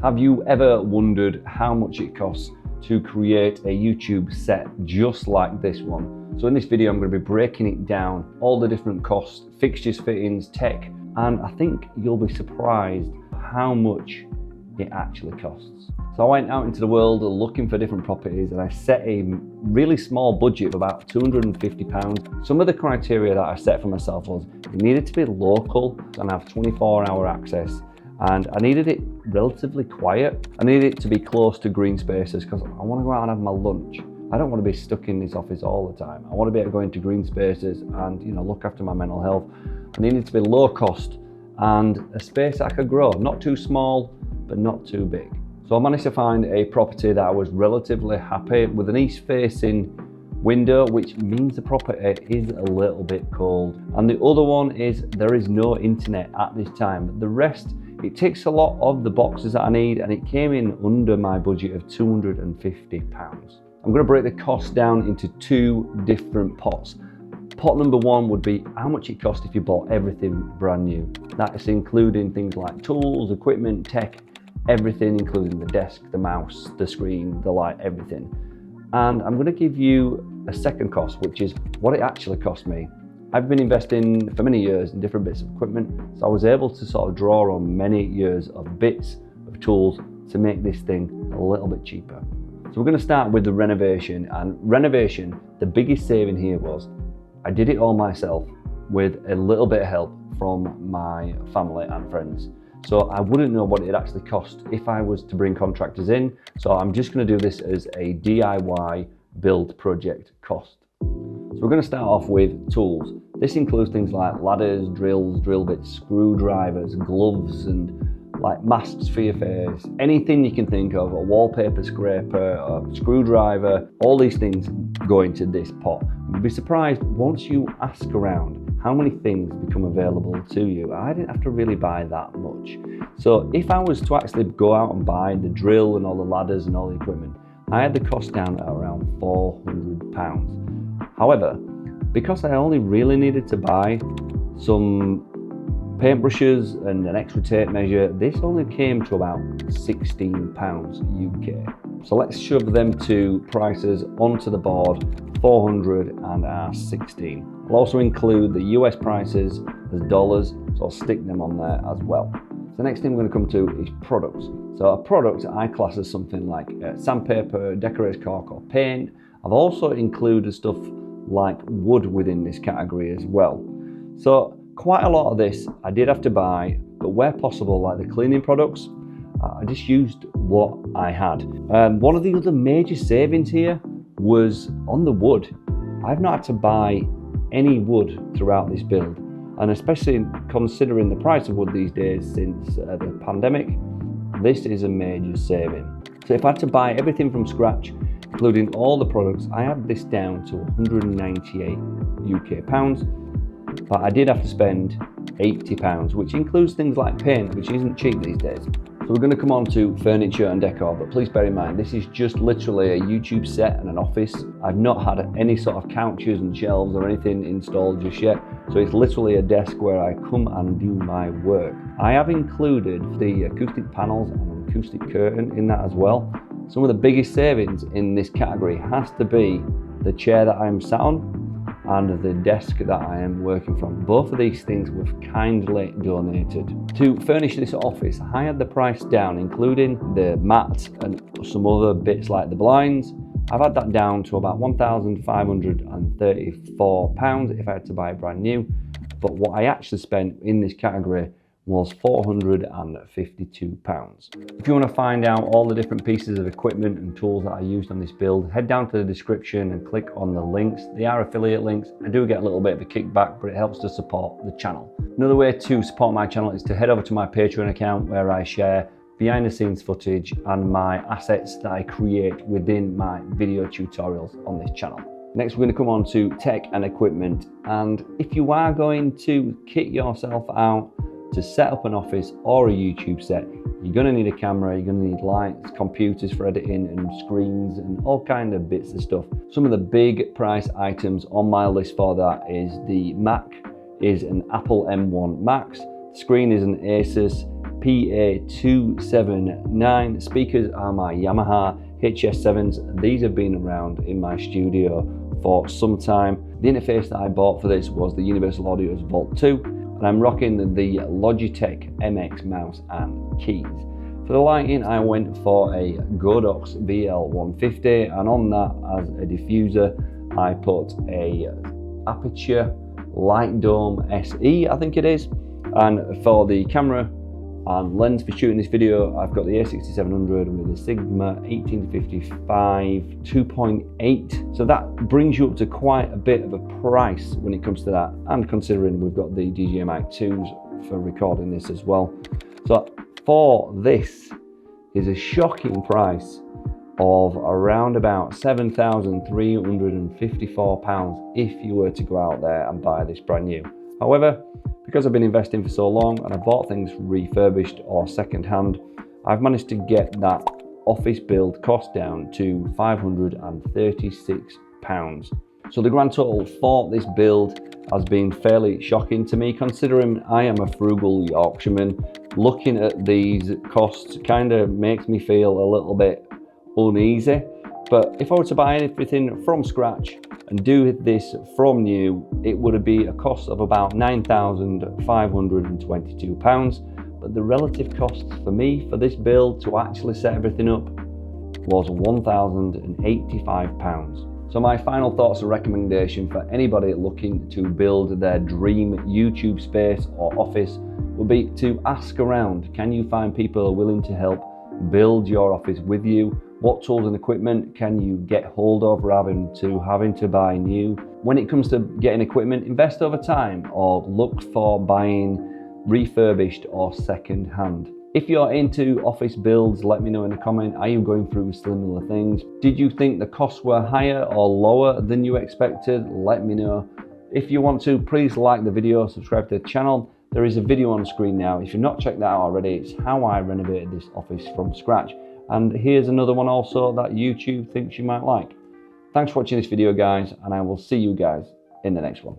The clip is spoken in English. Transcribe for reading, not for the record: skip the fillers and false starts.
Have you ever wondered how much it costs to create a YouTube set just like this one? So in this video, I'm going to be breaking it down, all the different costs, fixtures, fittings, tech, and I think you'll be surprised how much it actually costs. So I went out into the world looking for different properties and I set a really small budget of about £250. Some of the criteria that I set for myself was it needed to be local and have 24-hour access, and I needed it relatively quiet. I needed it to be close to green spaces because I want to go out and have my lunch. I don't want to be stuck in this office all the time. I want to be able to go into green spaces and, you know, look after my mental health. I needed to be low cost and a space I could grow, not too small, but not too big. So I managed to find a property that I was relatively happy with, an east-facing window, which means the property is a little bit cold. And the other one is there is no internet at this time. The rest, it ticks a lot of the boxes that I need, and it came in under my budget of £250. I'm going to break the cost down into two different pots. Pot number one would be how much it cost if you bought everything brand new. That is including things like tools, equipment, tech, everything, including the desk, the mouse, the screen, the light, everything. And I'm going to give you a second cost, which is what it actually cost me. I've been investing for many years in different bits of equipment, so I was able to sort of draw on many years of bits of tools to make this thing a little bit cheaper. So we're going to start with the renovation, and renovation, the biggest saving here was I did it all myself with a little bit of help from my family and friends. So I wouldn't know what it actually cost if I was to bring contractors in. So I'm just going to do this as a DIY build project cost. So we're going to start off with tools. This includes things like ladders, drills, drill bits, screwdrivers, gloves, and like masks for your face. Anything you can think of, a wallpaper scraper, a screwdriver, all these things go into this pot. You'll be surprised once you ask around how many things become available to you. I didn't have to really buy that much. So if I was to actually go out and buy the drill and all the ladders and all the equipment, I had the cost down at around £400. However, because I only really needed to buy some paintbrushes and an extra tape measure, this only came to about £16 UK. So let's shove them two prices onto the board, 400 and our 16. I'll also include the US prices as dollars, so I'll stick them on there as well. So the next thing we're going to come to is products. So a product I class as something like sandpaper, decorator's caulk or paint. I've also included stuff like wood within this category as well. So quite a lot of this I did have to buy, but where possible, like the cleaning products, I just used what I had. One of the other major savings here was on the wood. I've not had to buy any wood throughout this build, and especially considering the price of wood these days since the pandemic, this is a major saving. So if I had to buy everything from scratch, including all the products, I had this down to 198 UK pounds, but I did have to spend £80, which includes things like paint, which isn't cheap these days. So we're going to come on to furniture and decor, but please bear in mind, this is just literally a YouTube set and an office. I've not had any sort of couches and shelves or anything installed just yet. So it's literally a desk where I come and do my work. I have included the acoustic panels and an acoustic curtain in that as well. Some of the biggest savings in this category has to be the chair that I'm sat on and the desk that I am working from. Both of these things were kindly donated. To furnish this office, I had the price down, including the mat and some other bits like the blinds. I've had that down to about £1,534 if I had to buy it brand new. But what I actually spent in this category was £452. If you want to find out all the different pieces of equipment and tools that I used on this build, head down to the description and click on the links. They are affiliate links. I do get a little bit of a kickback, but it helps to support the channel. Another way to support my channel is to head over to my Patreon account, where I share behind the scenes footage and my assets that I create within my video tutorials on this channel. Next, we're going to come on to tech and equipment. And if you are going to kit yourself out to set up an office or a YouTube set, you're going to need a camera, you're going to need lights, computers for editing and screens and all kind of bits of stuff. Some of the big price items on my list for that is the Mac is an Apple M1 Max, the screen is an Asus PA279. Speakers are my Yamaha HS7s. These have been around in my studio for some time. The interface that I bought for this was the Universal Audio's Vault 2, and I'm rocking the Logitech MX mouse and keys. For the lighting, I went for a Godox VL150, and on that, as a diffuser, I put a Aperture Light Dome SE, I think it is. And for the camera and lens for shooting this video, I've got the A6700 with a Sigma 18-55 2.8. So that brings you up to quite a bit of a price when it comes to that. And considering we've got the DJI Mic 2s for recording this as well. So for this is a shocking price of around about £7,354 if you were to go out there and buy this brand new. However, because I've been investing for so long and I bought things refurbished or second hand, I've managed to get that office build cost down to £536. So the grand total for this build has been fairly shocking to me, considering I am a frugal Yorkshireman. Looking at these costs kind of makes me feel a little bit uneasy. But if I were to buy everything from scratch and do this from new, it would be a cost of about £9,522. But the relative cost for me for this build to actually set everything up was £1,085. So my final thoughts and recommendation for anybody looking to build their dream YouTube space or office would be to ask around. Can you find people willing to help build your office with you? What tools and equipment can you get hold of rather than having to buy new? When it comes to getting equipment, invest over time or look for buying refurbished or second hand. If you're into office builds, let me know in a comment. Are you going through similar things? Did you think the costs were higher or lower than you expected? Let me know. If you want to, please like the video, subscribe to the channel. There is a video on screen now. If you've not checked that out already, it's how I renovated this office from scratch. And here's another one also that YouTube thinks you might like. Thanks for watching this video, guys, and I will see you guys in the next one.